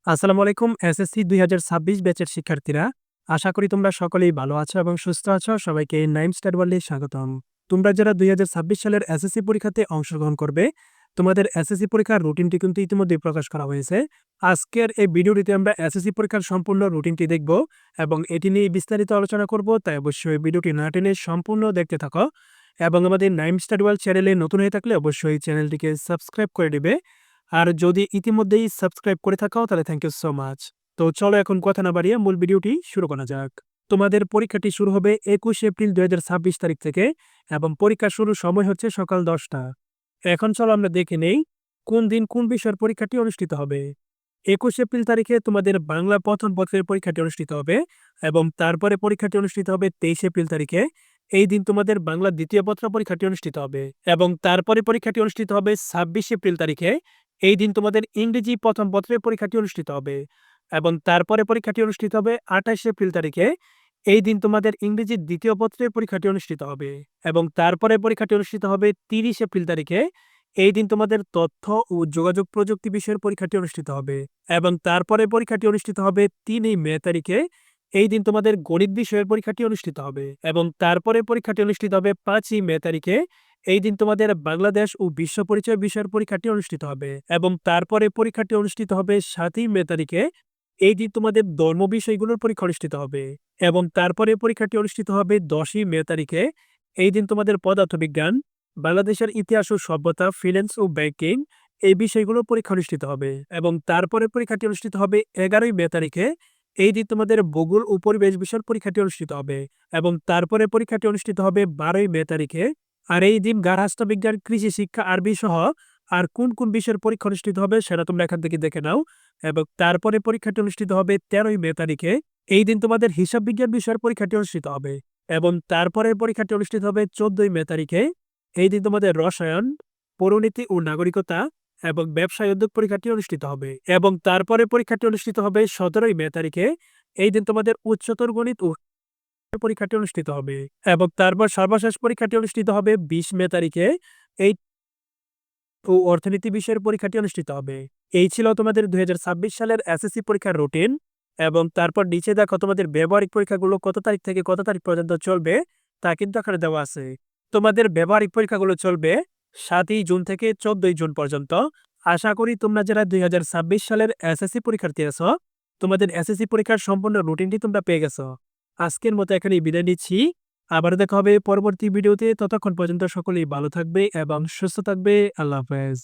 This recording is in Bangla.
আসসালামু আলাইকুম। এসএসসি ২০২৬ ব্যাচের শিক্ষার্থীরা। আশা করি তোমরা সকলেই ভালো আছো এবং সুস্থ আছো। সবাইকে নাইম স্টাডি ওয়ার্ল্ডে স্বাগতম। তোমরা যারা ২০২৬ সালের এসএসসি পরীক্ষাতে অংশগ্রহণ করবে, তোমাদের এসএসসি পরীক্ষার রুটিনটি কিন্তু ইতিমধ্যেই প্রকাশ করা হয়েছে। আজকের এই ভিডিওটিতে আমরা এসএসসি পরীক্ষার সম্পূর্ণ রুটিনটি দেখব এবং এটি নিয়ে বিস্তারিত আলোচনা করব। তাই অবশ্যই ভিডিওটি না টেনে সম্পূর্ণ দেখতে থাকো এবং আমাদের নাইম স্টাডি ওয়ার্ল্ড চ্যানেলে নতুন হয়ে থাকলে অবশ্যই চ্যানেলটিকে সাবস্ক্রাইব করে দিবে। আর যদি ইতিমধ্যেই সাবস্ক্রাইব করে থাকো তাহলে থ্যাংক ইউ সো মাচ। তো চলো এখন কথা না বাড়িয়ে মূল ভিডিওটি শুরু করা যাক। তোমাদের পরীক্ষাটি শুরু হবে ২১ এপ্রিল ২০২৬ তারিখ থেকে এবং পরীক্ষা শুরুর সময় হচ্ছে সকাল ১০টা। এখন চলো আমরা দেখে নেই কোন দিন কোন বিষয়ের পরীক্ষাটি অনুষ্ঠিত হবে। ২১ এপ্রিল তারিখে তোমাদের বাংলা প্রথম পত্রের পরীক্ষাটি অনুষ্ঠিত হবে এবং তারপরে পরীক্ষাটি অনুষ্ঠিত হবে ২৩ এপ্রিল তারিখে। এই দিন তোমাদের বাংলা দ্বিতীয় পত্র পরীক্ষাটি অনুষ্ঠিত হবে এবং তারপরে পরীক্ষাটি অনুষ্ঠিত হবে ২৬ এপ্রিল তারিখে। এই দিন তোমাদের ইংরেজি প্রথম পত্রের পরীক্ষাটি অনুষ্ঠিত হবে এবং তারপরে পরীক্ষাটি অনুষ্ঠিত হবে ২৮ এপ্রিল তারিখে। এই দিন তোমাদের ইংরেজি দ্বিতীয় পত্রের পরীক্ষাটি অনুষ্ঠিত হবে এবং তারপরে পরীক্ষাটি অনুষ্ঠিত হবে ৩০ এপ্রিল তারিখে। এই দিন তোমাদের তথ্য ও যোগাযোগ প্রযুক্তি বিষয়ের পরীক্ষাটি অনুষ্ঠিত হবে এবং তারপরে পরীক্ষাটি অনুষ্ঠিত হবে ৩ মে তারিখে। এই দিন তোমাদের গণিত বিষয়ের পরীক্ষাটি অনুষ্ঠিত হবে এবং তারপরে পরীক্ষাটি অনুষ্ঠিত হবে ৫ই মে তারিখে। এই দিন তোমাদের বাংলাদেশ ও বিশ্ব পরিচয় বিষয়ের পরীক্ষাটি অনুষ্ঠিত হবে এবং তারপরে পরীক্ষাটি অনুষ্ঠিত হবে ৭ই মে তারিখে। এই দিন তোমাদের ধর্ম বিষয়গুলোর পরীক্ষা অনুষ্ঠিত হবে এবং তারপরে পরীক্ষাটি অনুষ্ঠিত হবে ১০ই মে তারিখে। এই দিন তোমাদের পদার্থবিজ্ঞান, বাংলাদেশের ইতিহাস ও সভ্যতা, ফিন্যান্স ও ব্যাংকিং এই বিষয়গুলোর পরীক্ষা অনুষ্ঠিত হবে এবং তারপরে পরীক্ষাটি অনুষ্ঠিত হবে ১১ই মে তারিখে। এই দিন তোমাদের ভূগোল ও পরিবেশ বিষয়ের পরীক্ষাটি অনুষ্ঠিত হবে এবং তারপরে পরীক্ষাটি অনুষ্ঠিত হবে ১২ই মে তারিখে। আর এই দিন গার্হস্থ্যবিজ্ঞান, কৃষি শিক্ষা, আরবি সহ আর কোন কোন বিষয়ের পরীক্ষা অনুষ্ঠিত হবে সেটা তোমরা এখান থেকে দেখে নাও এবং তারপরে পরীক্ষাটি অনুষ্ঠিত হবে ১৩ই মে তারিখে। এই দিন তোমাদের হিসাব বিজ্ঞান বিষয়ের পরীক্ষাটি অনুষ্ঠিত হবে এবং তারপরে পরীক্ষাটি অনুষ্ঠিত হবে ১৪ই মে তারিখে। এই দিন তোমাদের রসায়ন, পৌরনীতি ও নাগরিকতা এবং ব্যবসায় উদ্যোগ পরীক্ষাটি অনুষ্ঠিত হবে এবং তারপরে পরীক্ষাটি অনুষ্ঠিত হবে ১৭ই মে তারিখে। এই দিন তোমাদের উচ্চতর গণিত ও পরীক্ষাটি অনুষ্ঠিত হবে এবং তারপর সর্বশেষ পরীক্ষাটি অনুষ্ঠিত হবে ২০ মে তারিখে। এই ও অর্থনীতি বিষয়ের পরীক্ষাটি অনুষ্ঠিত হবে। এই ছিল তোমাদের ২০২৬ সালের এসএসসি পরীক্ষার রুটিন এবং তারপর নিচে দেখো তোমাদের ব্যবহারিক পরীক্ষাগুলো কত তারিখ থেকে কত তারিখ পর্যন্ত চলবে তা কিন্তু এখানে দেওয়া আছে। তোমাদের ব্যবহারিক পরীক্ষাগুলো চলবে ৭ই জুন থেকে ১৪ই জুন পর্যন্ত। আশা করি তোমরা যারা ২০২৬ সালের এসএসসি পরীক্ষার্থী আছো, তোমাদের এসএসসি পরীক্ষার সম্পূর্ণ রুটিনটি তোমরা পেয়ে গেছো। আজকের মতো এখানেই বিদায় নিচ্ছি। আবার দেখা হবে পরবর্তী ভিডিওতে। ততক্ষণ পর্যন্ত সকলেই ভালো থাকবে এবং সুস্থ থাকবে। আল্লাহ হাফেজ।